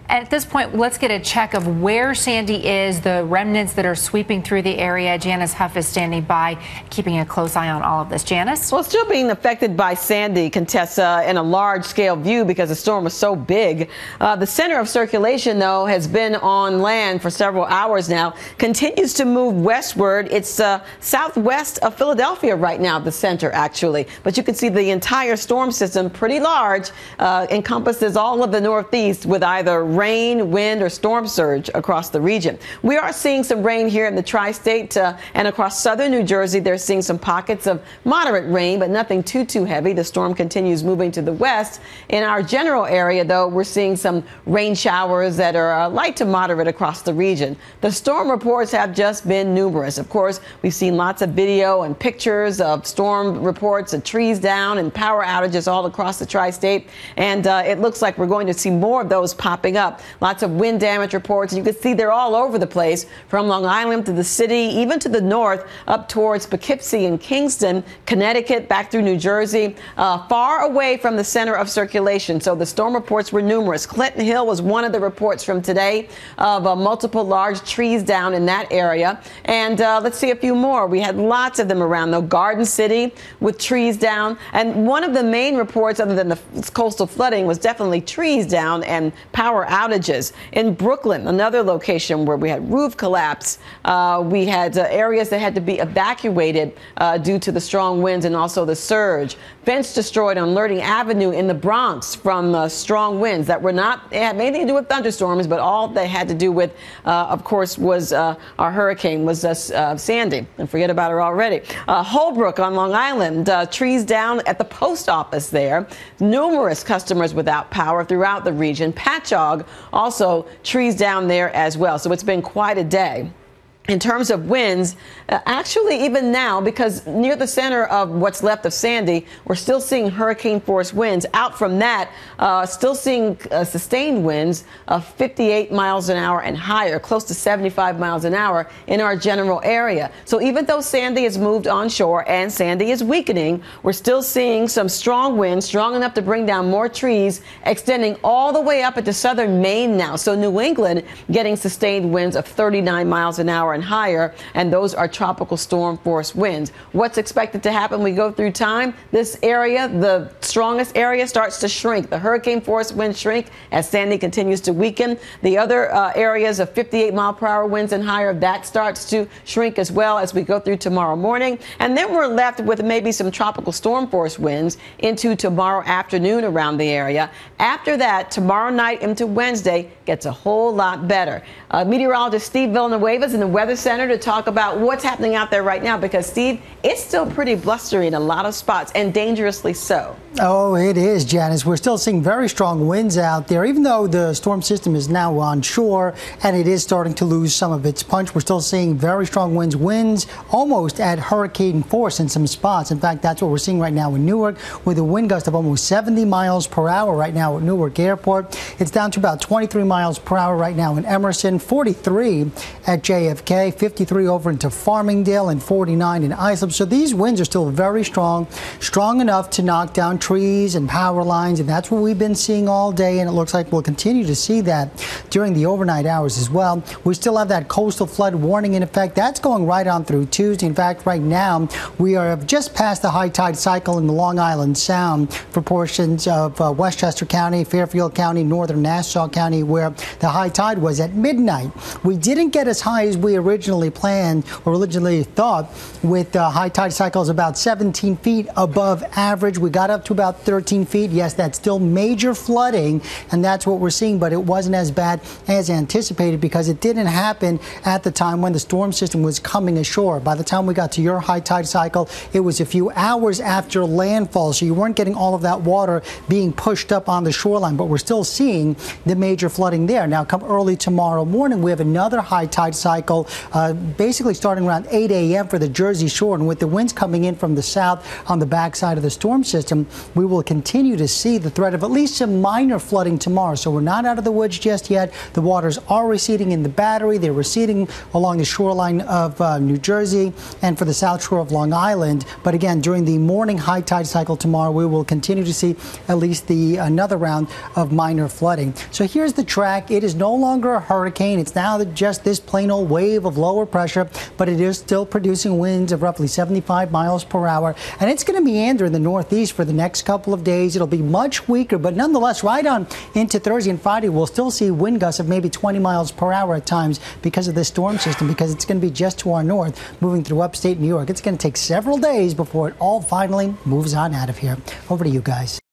At this point, let's get a check of where Sandy is, the remnants that are sweeping through the area. Janice Huff is standing by, keeping a close eye on all of this. Janice? Well, still being affected by Sandy, Contessa, in a large-scale view because the storm was so big. The center of circulation, though, has been on land for several hours now, continues to move westward. It's southwest of Philadelphia right now, the center, actually. But you can see the entire storm system, pretty large, encompasses all of the Northeast with either rain, wind, or storm surge across the region. We are seeing some rain here in the tri-state and across southern New Jersey. They're seeing some pockets of moderate rain, but nothing too heavy. The storm continues moving to the west. In our general area, though, we're seeing some rain showers that are light to moderate across the region. The storm reports have just been numerous. Of course, we've seen lots of video and pictures of storm reports of trees down and power outages all across the tri-state. And it looks like we're going to see more of those popping up. Lots of wind damage reports. You can see they're all over the place, from Long Island to the city, even to the north, up towards Poughkeepsie and Kingston, Connecticut, back through New Jersey, far away from the center of circulation. So the storm reports were numerous. Clinton Hill was one of the reports from today of multiple large trees down in that area. And let's see a few more. We had lots of them around, though. Garden City with trees down. And one of the main reports, other than the coastal flooding, was definitely trees down and power outages. In Brooklyn, another location where we had roof collapse, we had areas that had to be evacuated due to the strong winds and also the surge. Fence destroyed on Learning Avenue in the Bronx from strong winds that were not, it had anything to do with thunderstorms, but all they had to do with, of course, was our hurricane, was Sandy. And forget about her already. Holbrook on Long Island, trees down at the post office there. Numerous customers without power throughout the region. Patchogue, also trees down there as well. So it's been quite a day. In terms of winds, actually even now, because near the center of what's left of Sandy, we're still seeing hurricane force winds. Out from that, still seeing sustained winds of 58 miles an hour and higher, close to 75 miles an hour in our general area. So even though Sandy has moved onshore and Sandy is weakening, we're still seeing some strong winds, strong enough to bring down more trees, extending all the way up into southern Maine now. So New England getting sustained winds of 39 miles an hour and higher, and those are tropical storm force winds. What's expected to happen when we go through time? This area, the strongest area, starts to shrink. The hurricane force winds shrink as Sandy continues to weaken. The other areas of 58 mile per hour winds and higher, that starts to shrink as well as we go through tomorrow morning. And then we're left with maybe some tropical storm force winds into tomorrow afternoon around the area. After that, tomorrow night into Wednesday gets a whole lot better. Meteorologist Steve Villanueva is in the Weather Center to talk about what's happening out there right now, because, Steve, it's still pretty blustery in a lot of spots, and dangerously so. Oh, it is, Janice. We're still seeing very strong winds out there. Even though the storm system is now on shore and it is starting to lose some of its punch, we're still seeing very strong winds almost at hurricane force in some spots. In fact, that's what we're seeing right now in Newark, with a wind gust of almost 70 miles per hour right now at Newark Airport. It's down to about 23 miles per hour right now in Emerson, 43 at JFK, 53 over into Farmingdale, and 49 in Islip. So these winds are still very strong enough to knock down trees and power lines, and that's what we've been seeing all day, and it looks like we'll continue to see that during the overnight hours as well. We still have that coastal flood warning in effect. That's going right on through Tuesday. In fact, right now we are just past the high tide cycle in the Long Island Sound for portions of Westchester County, Fairfield County, northern Nassau County, where the high tide was at midnight. We didn't get as high as we originally planned or originally thought, with high tide cycles about 17 feet above average. We got up to about 13 feet. Yes, that's still major flooding, and that's what we're seeing, but it wasn't as bad as anticipated because it didn't happen at the time when the storm system was coming ashore. By the time we got to your high tide cycle, it was a few hours after landfall, so you weren't getting all of that water being pushed up on the shoreline, but we're still seeing the major flooding there. Now, come early tomorrow morning, we have another high tide cycle, basically starting around 8 a.m. for the Jersey Shore, and with the winds coming in from the south on the backside of the storm system, we will continue to see the threat of at least some minor flooding tomorrow. So we're not out of the woods just yet. The waters are receding in the Battery. They're receding along the shoreline of New Jersey and for the south shore of Long Island. But again, during the morning high tide cycle tomorrow, we will continue to see at least another round of minor flooding. So here's the track. It is no longer a hurricane. It's now just this plain old wave of lower pressure, but it is still producing winds of roughly 75 miles per hour. And it's going to meander in the northeast for the next couple of days. It'll be much weaker, but nonetheless, right on into Thursday and Friday, we'll still see wind gusts of maybe 20 miles per hour at times because of this storm system, because it's going to be just to our north, moving through upstate New York. It's going to take several days before it all finally moves on out of here. Over to you guys.